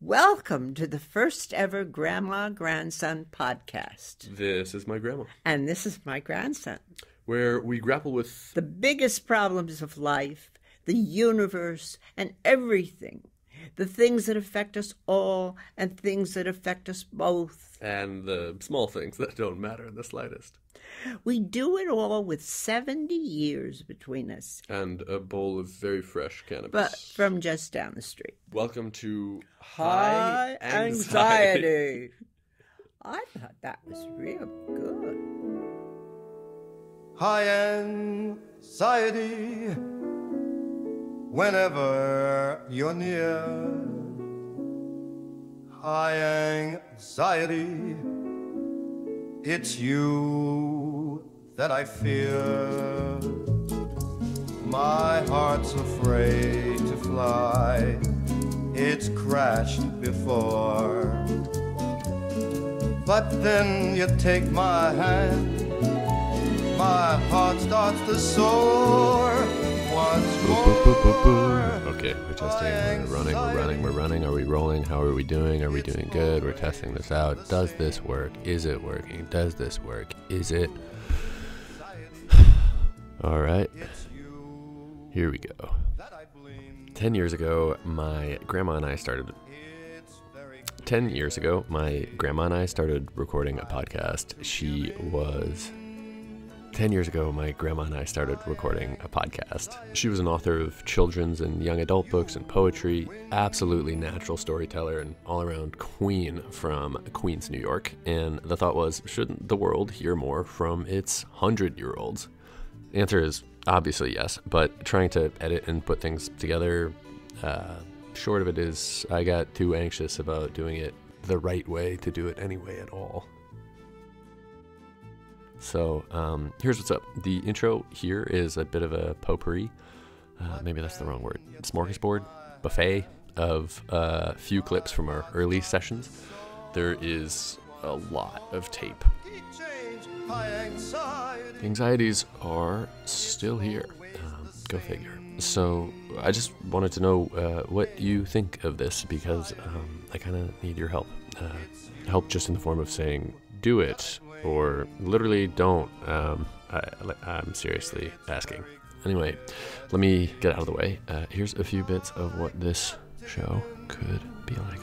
Welcome to the first ever Grandma-Grandson podcast. This is my grandma. And this is my grandson. Where we grapple with the biggest problems of life, the universe, and everything. The things that affect us all and things that affect us both. And the small things that don't matter in the slightest. We do it all with 70 years between us. And a bowl of very fresh cannabis. But from just down the street. Welcome to High Anxiety. I thought that was real good. High anxiety, whenever you're near. High anxiety, it's you that I fear. My heart's afraid to fly, it's crashed before. But then you take my hand, my heart starts to soar once more. Okay, we're testing, we're running. Are we rolling? How are we doing? Are we doing good? We're testing this out. Does this work? Is it working? Does this work? Is it? All right, here we go. 10 years ago, my grandma and I started recording a podcast. 10 years ago, my grandma and I started recording a podcast. She was an author of children's and young adult books and poetry, absolutely natural storyteller, and all-around queen from Queens, New York. And the thought was, shouldn't the world hear more from its 100-year-olds? The answer is obviously yes, but trying to edit and put things together, short of it is I got too anxious about doing it the right way to do it anyway at all. So here's what's up. The intro here is a bit of a potpourri, maybe that's the wrong word, smorgasbord, buffet of a few clips from our early sessions. There is a lot of tape. The anxieties are still here, go figure. So I just wanted to know what you think of this, because I kind of need your help. Help just in the form of saying, do it, or literally don't. I'm seriously asking. Anyway, let me get out of the way. Here's a few bits of what this show could be like.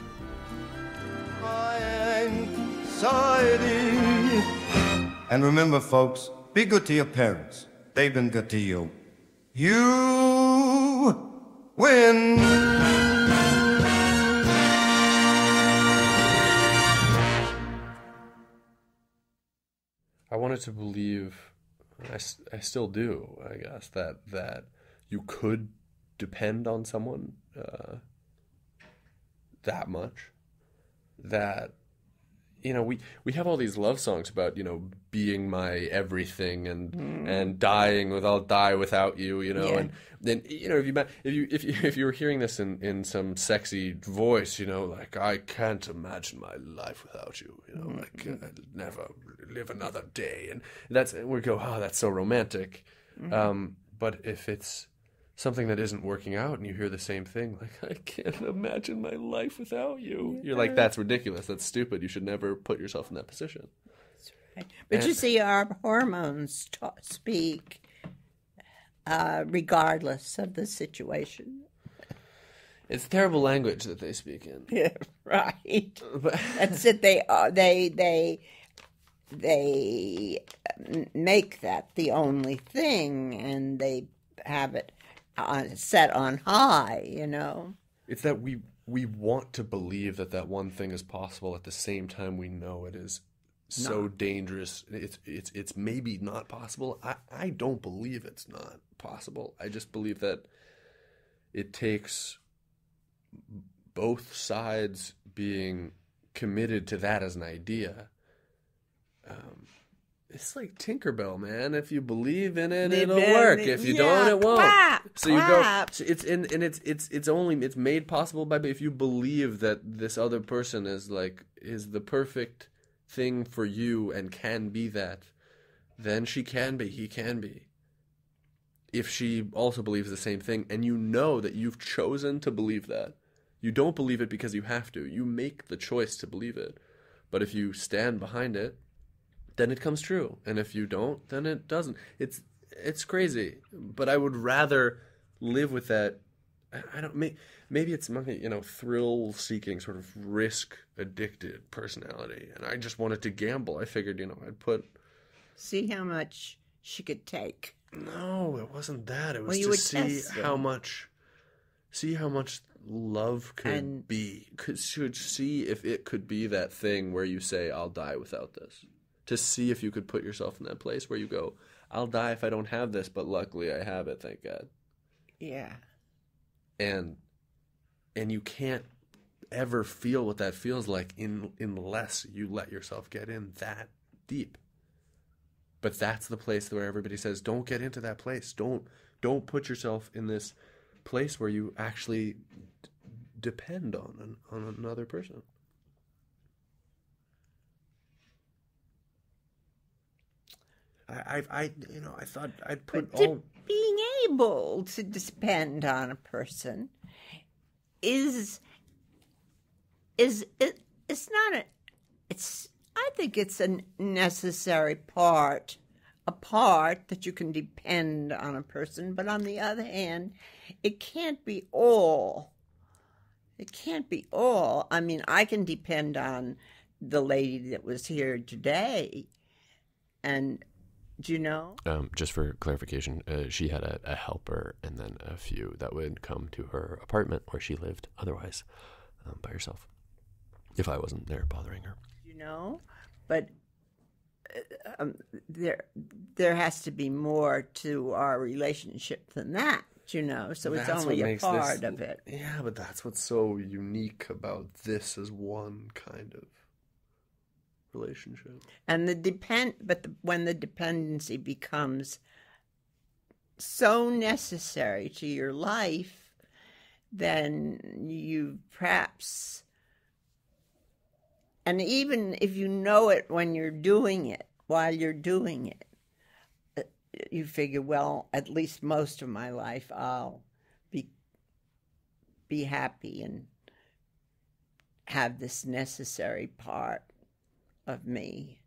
Anxiety. And remember, folks, be good to your parents. They've been good to you. You win. I wanted to believe, I still do, I guess, that you could depend on someone that much. That, you know, we have all these love songs about, you know, being my everything and dying I'll die without you, you know, yeah. And then, you know, if you were hearing this in some sexy voice, you know, like, I can't imagine my life without you, you know, like I'd never live another day, and we go, oh, that's so romantic. But if it's something that isn't working out and you hear the same thing, like, I can't imagine my life without you. You're like, that's ridiculous. That's stupid. You should never put yourself in that position. That's right. But you see, our hormones speak regardless of the situation. It's terrible language that they speak in. Yeah, right. That's it. They make that the only thing, and they have it set on high, you know. It's that we want to believe that one thing is possible at the same time we know it is so dangerous. It's maybe not possible. I don't believe it's not possible. I just believe that it takes both sides being committed to that as an idea. It's like Tinkerbell, man. If you believe in it, it'll work. If you don't, it won't. So you go. So it's made possible by if you believe that this other person is the perfect thing for you and can be that, then he can be. If she also believes the same thing, and you know that you've chosen to believe that, You don't believe it because you have to. You make the choice to believe it. But if you stand behind it, then it comes true. And if you don't, then it doesn't. It's crazy. But I would rather live with that. Maybe it's my, thrill-seeking, sort of risk-addicted personality. And I just wanted to gamble. I figured, I'd put... See how much she could take. No, it wasn't that. It was you to see how much love could be. Should see if it could be that thing where you say, I'll die without this. To see if you could put yourself in that place where you go, I'll die if I don't have this, but luckily I have it, thank God. Yeah. And you can't ever feel what that feels like unless you let yourself get in that deep. But that's the place where everybody says, don't get into that place. Don't put yourself in this place where you actually depend on another person. I thought I'd put being able to depend on a person I think it's a necessary part, a part that you can depend on a person, but on the other hand, it can't be all. It can't be all. I mean, I can depend on the lady that was here today, and just for clarification, she had a helper and then a few that would come to her apartment where she lived otherwise by herself if I wasn't there bothering her. But there has to be more to our relationship than that, so it's only a part of it. Yeah, but that's what's so unique about this as one kind of relationship. And when the dependency becomes so necessary to your life, then you perhaps, and even if you know it when you're doing it, while you're doing it, you figure, well, at least most of my life I'll be happy and have this necessary part of me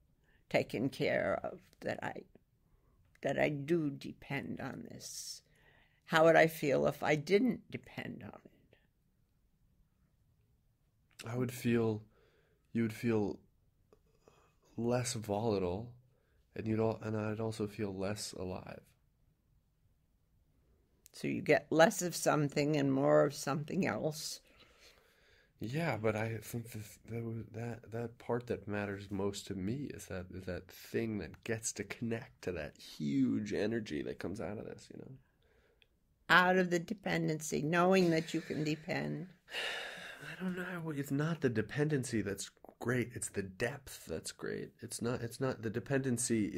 taken care of, that I do depend on this. How would I feel if I didn't depend on it? You would feel less volatile, and I'd also feel less alive. So you get less of something and more of something else. Yeah, but I think that part that matters most to me is that thing that gets to connect to that huge energy that comes out of this, Out of the dependency, knowing that you can depend. I don't know. It's not the dependency that's great. It's the depth that's great. It's not the dependency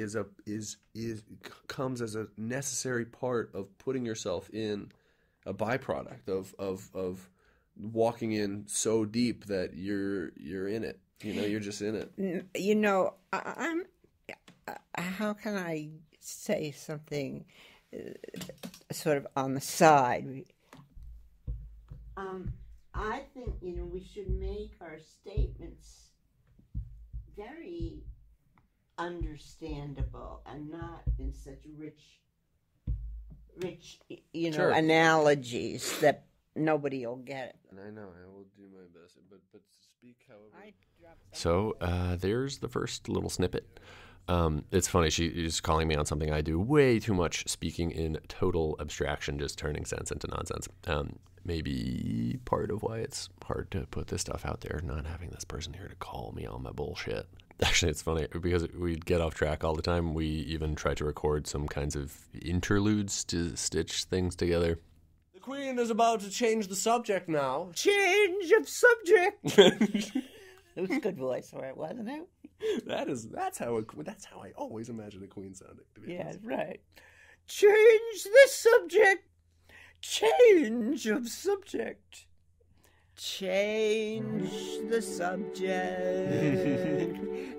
comes as a necessary part of putting yourself in, a byproduct of walking in so deep that you're in it. You're just in it. I'm how can I say something sort of on the side? I think we should make our statements very understandable and not in such rich Sure. analogies that nobody will get it. And I know I will do my best, but speak however. So there's the first little snippet. It's funny, she's calling me on something I do way too much, speaking in total abstraction, just turning sense into nonsense. Maybe part of why it's hard to put this stuff out there, not having this person here to call me on my bullshit. Actually, it's funny, because we get off track all the time. We even try to record some kinds of interludes to stitch things together. The Queen is about to change the subject now. Change of subject. It was a good voice for it, wasn't it? That's how I always imagine a Queen sounding. To be honest. Right. Change the subject. Change of subject. change the subject,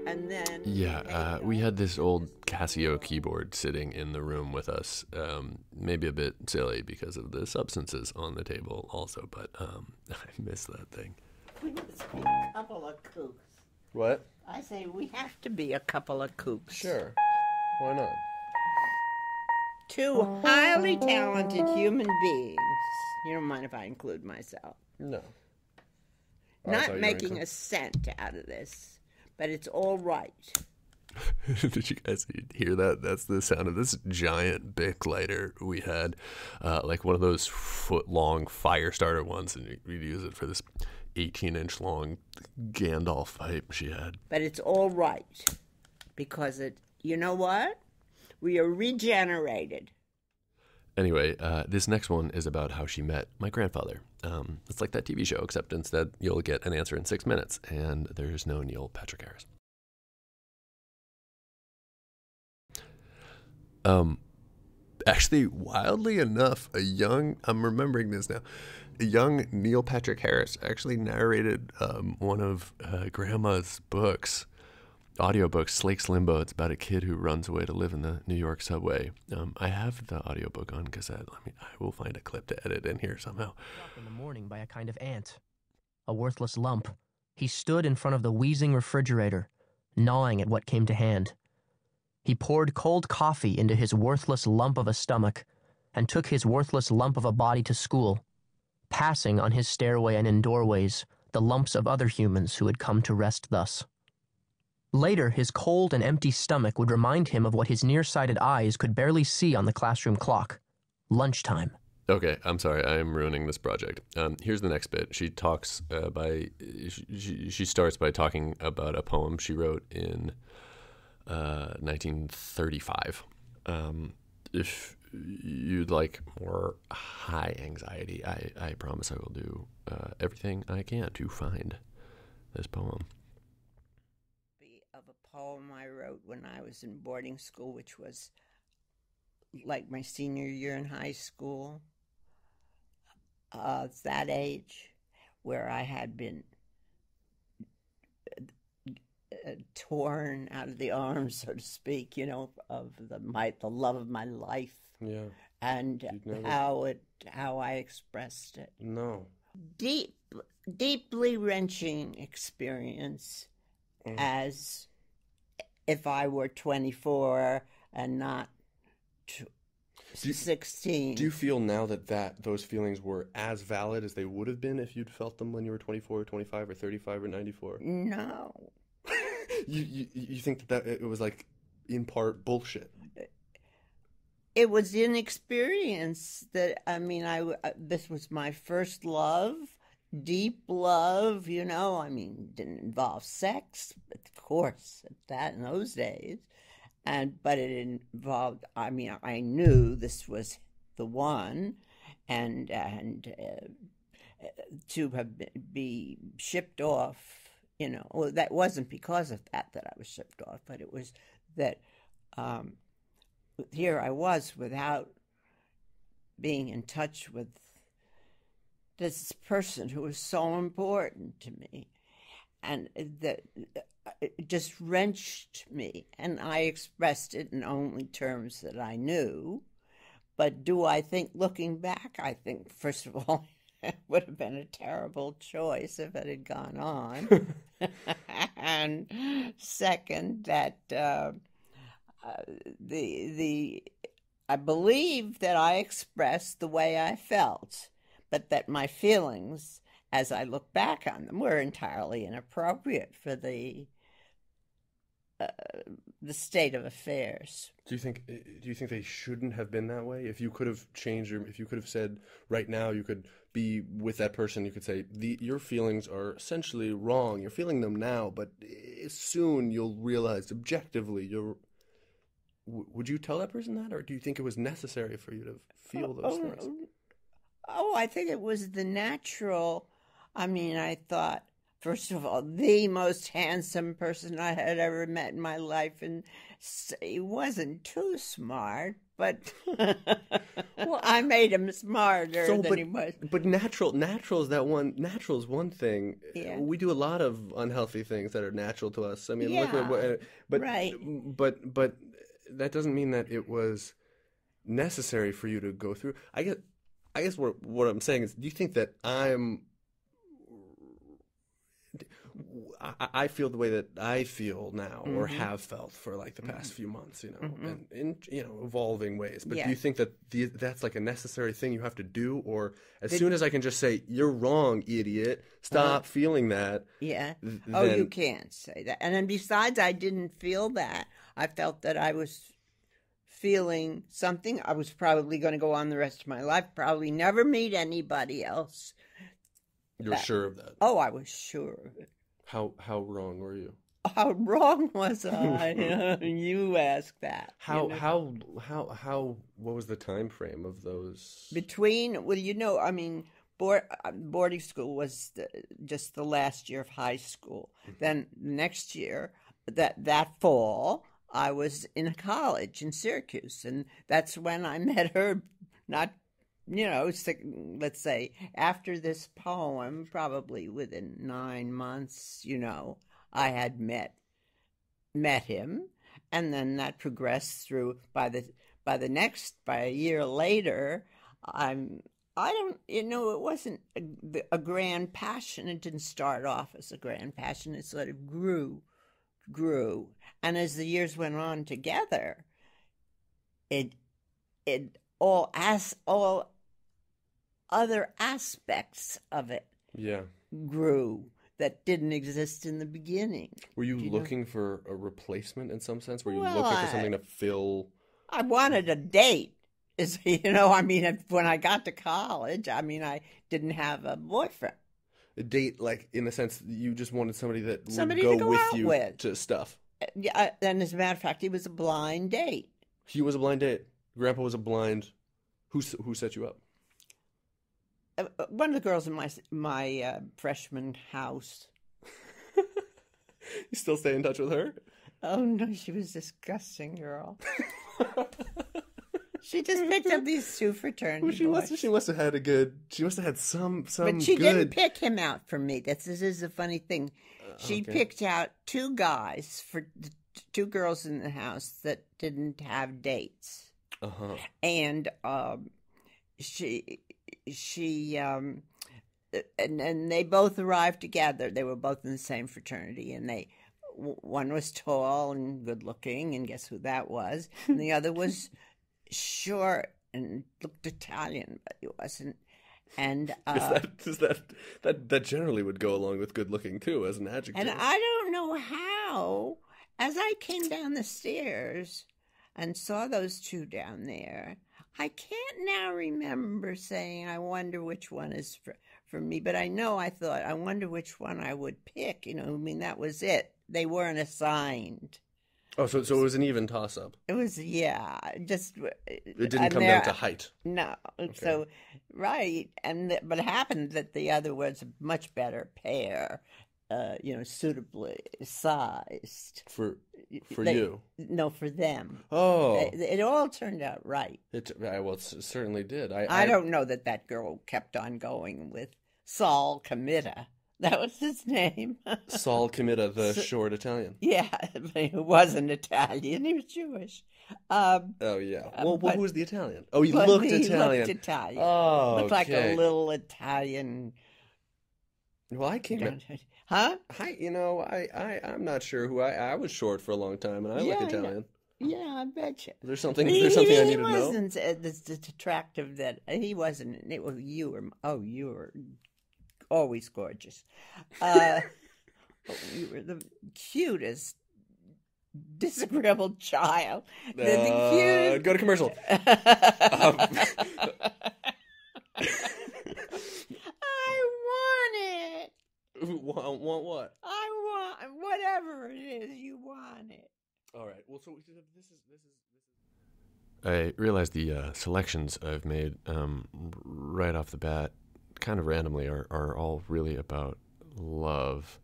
and then we had this old Casio keyboard sitting in the room with us, maybe a bit silly because of the substances on the table also, but I miss that thing. We must be a couple of kooks. What? I say we have to be a couple of kooks. Sure. Why not? Two highly talented human beings. You don't mind if I include myself? No. Not making a cent out of this, but it's all right. Did you guys hear that? That's the sound of this giant Bic lighter we had, like one of those foot-long fire starter ones, and we'd use it for this 18-inch long Gandalf pipe she had. But it's all right, because you know what? We are regenerated. Anyway, this next one is about how she met my grandfather. It's like that TV show, except instead you'll get an answer in 6 minutes, and there's no Neil Patrick Harris. Actually, wildly enough, I'm remembering this now, a young Neil Patrick Harris actually narrated one of Grandma's books, audiobooks, Slake's Limbo. It's about a kid who runs away to live in the New York subway. I have the audiobook on cassette. I will find a clip to edit in here somehow. Up in the morning by a kind of ant, a worthless lump. He stood in front of the wheezing refrigerator, gnawing at what came to hand. He poured cold coffee into his worthless lump of a stomach and took his worthless lump of a body to school, passing on his stairway and in doorways the lumps of other humans who had come to rest thus. Later, his cold and empty stomach would remind him of what his nearsighted eyes could barely see on the classroom clock. Lunchtime. Okay, I'm sorry, I am ruining this project. Here's the next bit. She talks she starts by talking about a poem she wrote in 1935. If you'd like more high anxiety, I promise I will do everything I can to find this poem. Of a poem I wrote when I was in boarding school, which was like my senior year in high school. It's that age where I had been torn out of the arms, so to speak, of the love of my life. Yeah. And how I expressed it. No. Deeply wrenching experience, as if I were 24 and not 16. Do you feel now that those feelings were as valid as they would have been if you'd felt them when you were 24 or 25 or 35 or 94? No. You think that it was like in part bullshit? It was inexperience that, this was my first love, deep love, didn't involve sex, of course, in those days. But it involved, I knew this was the one, and to be shipped off, that wasn't because of that I was shipped off, but it was that here I was without being in touch with this person who was so important to me, and that it just wrenched me, and I expressed it in only terms that I knew. But do I think, looking back, I think, first of all, it would have been a terrible choice if it had gone on. And second, that I believe that I expressed the way I felt, but that my feelings, as I look back on them, were entirely inappropriate for the state of affairs. Do you think they shouldn't have been that way? If you could have changed, or if you could have said right now, you could be with that person, you could say your feelings are essentially wrong. You're feeling them now, but soon you'll realize objectively Would you tell that person that, or do you think it was necessary for you to feel those things? I think it was the natural. I thought, first of all, the most handsome person I had ever met in my life, and he wasn't too smart, but I made him smarter than he was. But natural is one thing. Yeah. We do a lot of unhealthy things that are natural to us. I mean, Yeah. but Right. but that doesn't mean that it was necessary for you to go through. I guess what I'm saying is, do you think that I feel the way that I feel now, or have felt for like the past few months, and in evolving ways. But do you think that that's like a necessary thing you have to do, or as soon as I can just say you're wrong, idiot, stop feeling that? Yeah. Then... you can't say that. And then besides, I didn't feel that. I felt that I was feeling something. I was probably going to go on the rest of my life, probably never meet anybody else. You're sure of that? Oh, I was sure of it. How wrong were you? How wrong was I? You ask that. How what was the time frame of those? Boarding school was just the last year of high school. Then next year, that fall, I was in college in Syracuse, and that's when I met her. Not, let's say after this poem, probably within 9 months, I had met him, and then that progressed through. By a year later, it wasn't a grand passion. It didn't start off as a grand passion. It sort of grew, and as the years went on together, all other aspects of it grew that didn't exist in the beginning. Were you looking for a replacement in some sense? Were you looking for something to fill? I wanted a date. When I got to college, I didn't have a boyfriend. A date, like, in the sense that you just wanted somebody that Somebody would to go go with out you with. to stuff. Yeah, and as a matter of fact, he was a blind date. He was a blind date. Grandpa was a blind. Who set you up? One of the girls in my freshman house. You still stay in touch with her? Oh no, she was a disgusting girl. She just picked up these two fraternity boys. She must have had some But she good... didn't pick him out for me. This is a funny thing. She picked out two guys for two girls in the house that didn't have dates. Uh-huh. And and they both arrived together. They were both in the same fraternity, and one was tall and good looking, and guess who that was? And the other was short and looked Italian, but he wasn't. And that generally would go along with good looking too as an adjective. And I don't know how, as I came down the stairs and saw those two down there, I can't now remember saying, I wonder which one is for me, but I thought, I wonder which one I would pick. That was it. They weren't assigned. Oh, so it was an even toss-up. It was, yeah. Just it didn't come down to height. No. Okay. So, right. But it happened that the other was a much better pair, suitably sized. For you? No, for them. Oh. It all turned out right. It certainly did. I don't know that girl kept on going with Saul Comita. That was his name. Saul Comita, the short Italian. Yeah, but he wasn't Italian. He was Jewish. Oh, yeah. Well, who was the Italian? Oh, he looked Italian. He looked Italian. Oh, looked like a little Italian. Well, I came... Huh? I'm not sure who I was short for a long time, and I look Italian. Yeah, I bet you. There's something I need to know. He wasn't as attractive that he wasn't. It was you were always gorgeous. You were the cutest, disagreeable child. The cutest. Go to commercial. I want it. Want what? I want whatever it is you want it. All right. Well, so this is. I realize the selections I've made right off the bat, kind of randomly, are all really about love.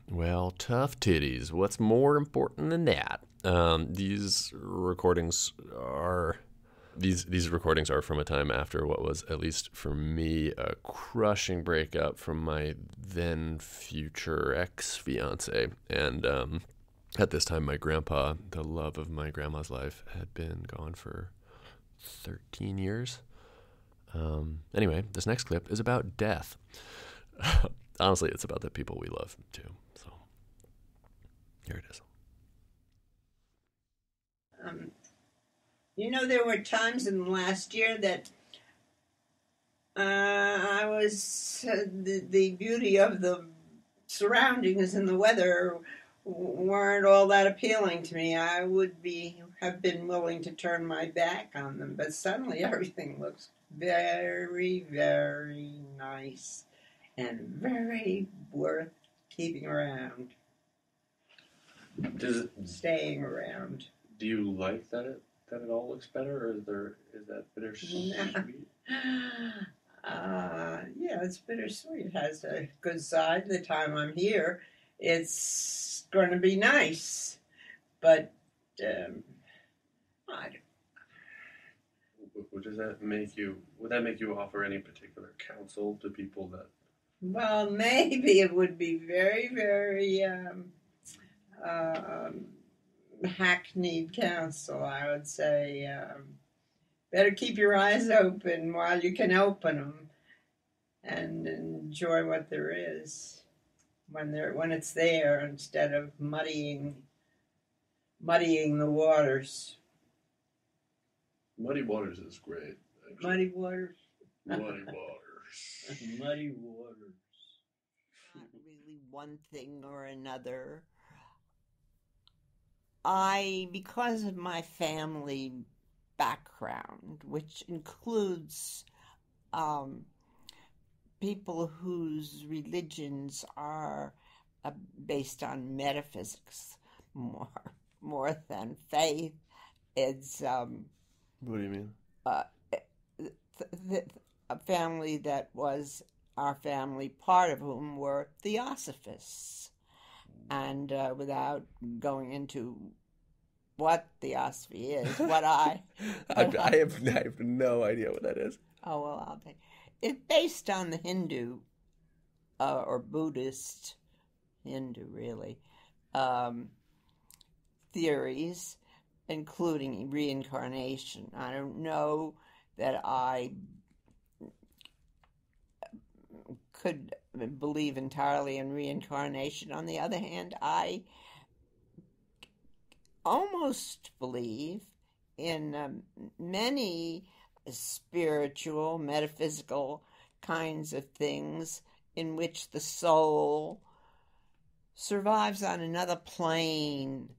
Well, tough titties. What's more important than that? These recordings are from a time after what was, at least for me, a crushing breakup from my then future ex-fiance. And at this time, my grandpa, the love of my grandma's life, had been gone for 13 years. Anyway, this next clip is about death. Honestly, it's about the people we love, too. So, here it is. There were times in the last year that I was the beauty of the surroundings and the weather weren't all that appealing to me. I would have been willing to turn my back on them, but suddenly everything looks very, very nice and very worth keeping around, staying around. Do you like that it all looks better, or is that bittersweet? Yeah, it's bittersweet. It has a good side. The time I'm here, it's going to be nice, but I don't. Does that make you? Would that make you offer any particular counsel to people that? Well, maybe it would be very, very hackneyed counsel. I would say better keep your eyes open while you can open them, and enjoy what there is when it's there, instead of muddying the waters. Muddy waters is great. Actually. Muddy waters. Muddy waters. Muddy waters. Not really one thing or another. Because of my family background, which includes people whose religions are based on metaphysics more than faith, it's what do you mean? A family that was our family, part of whom were theosophists. And without going into what theosophy is, I have no idea what that is. Oh, well, I'll take it's based on the Hindu or Buddhist, Hindu really, theories, including reincarnation. I don't know that I could believe entirely in reincarnation. On the other hand, I almost believe in many spiritual, metaphysical kinds of things in which the soul survives on another plane.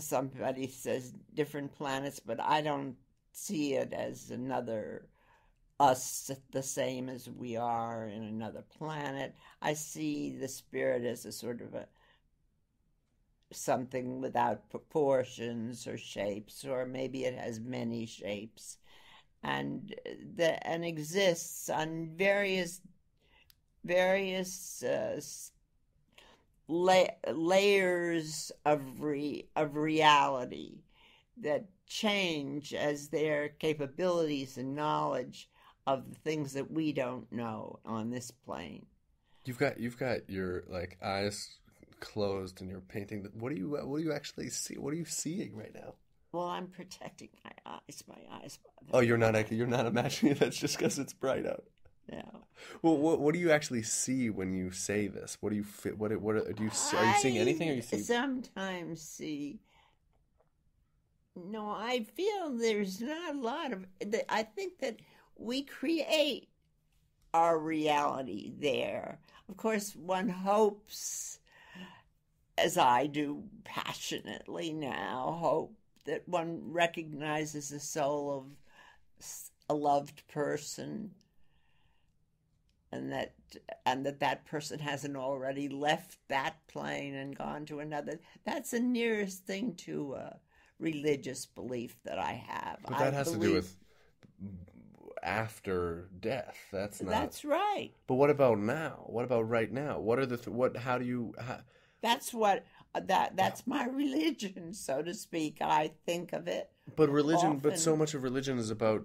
Somebody says different planets, but I don't see it as another us the same as we are in another planet. I see the spirit as a sort of something without proportions or shapes, or maybe it has many shapes, and exists on various layers of reality that change as their capabilities and knowledge of the things that we don't know on this plane. You've got your eyes closed and you're painting. What do you actually see? What are you seeing right now? Well, I'm protecting my eyes. My eyes. Oh, you're not imagining that's just because it's bright out. No. Well, what do you actually see when you say this? What do you what do you see? Are you seeing anything? Or you sometimes see. No, I feel there's not a lot of. I think that we create our reality there. Of course, one hopes, as I do passionately now, hope that one recognizes the soul of a loved person, and that person hasn't already left that plane and gone to another. That's the nearest thing to a religious belief that I have. But that has to do with after death. That's right. But what about now? What about right now? What are how do you? That's what That's my religion, so to speak. I think of it. But religion, but often. so much of religion is about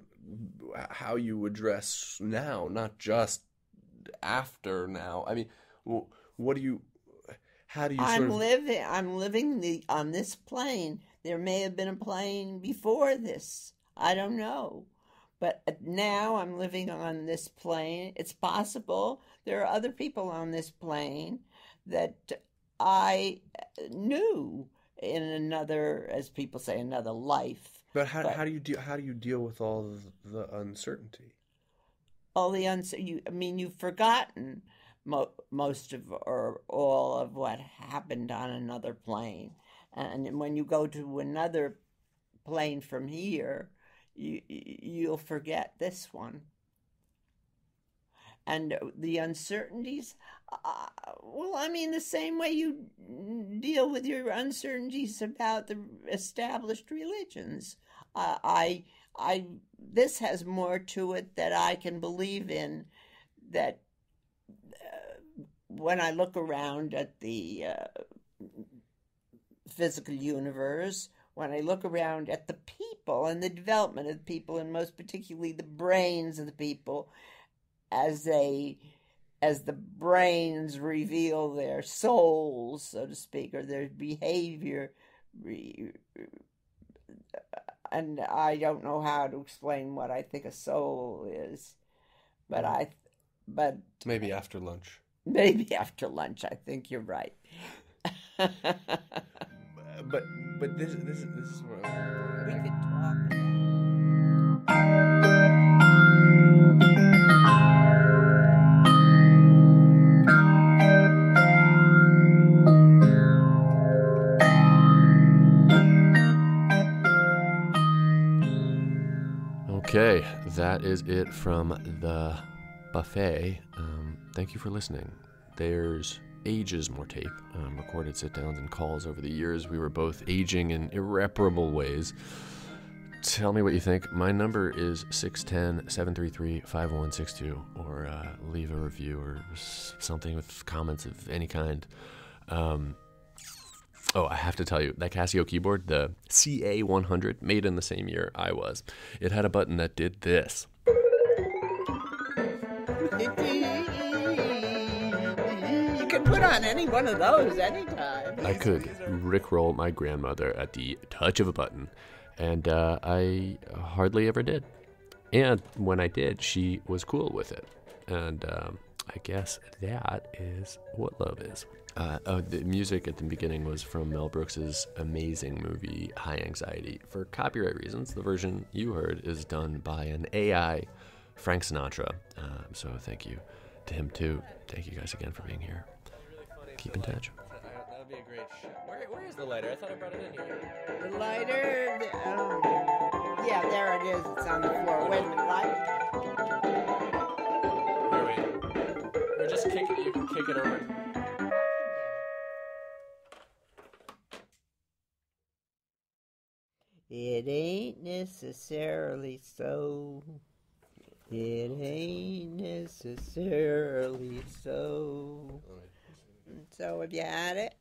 how you address now, not just after now. I mean, what do you? How do you? I'm living on this plane. There may have been a plane before this. I don't know. But now I'm living on this plane. It's possible there are other people on this plane that I knew in another, as people say, another life. But how do you deal with all the uncertainty? All the you've forgotten most of or all of what happened on another plane, and when you go to another plane from here, you'll forget this one. And the uncertainties, the same way you deal with your uncertainties about the established religions. This has more to it that I can believe in, that when I look around at the physical universe, when I look around at the people and the development of the people, and most particularly the brains of the people, as the brains reveal their souls, so to speak, or their behavior, and I don't know how to explain what I think a soul is, but Maybe after lunch. Maybe after lunch. I think you're right. But this is what We could talk. Okay, that is it from the buffet. Thank you for listening. There's ages more tape, recorded sit-downs and calls over the years. We were both aging in irreparable ways. Tell me what you think. My number is 610-733-5162, or leave a review or something with comments of any kind. I have to tell you, that Casio keyboard, the CA100, made in the same year I was, it had a button that did this. You can put on any one of those anytime. I could rickroll my grandmother at the touch of a button, and I hardly ever did. And when I did, she was cool with it. And I guess that is what love is. The music at the beginning was from Mel Brooks's amazing movie High Anxiety. For copyright reasons, the version you heard is done by an AI, Frank Sinatra. So thank you to him too. Thank you guys again for being here. Keep in touch. That would be a great shot. Where is the lighter? I thought I brought it in here. The lighter, yeah, there it is. It's on the floor. Wait a minute, lighter. Here, wait. Or just kick it. You can kick it over. It ain't necessarily so. It ain't necessarily so. So have you had it?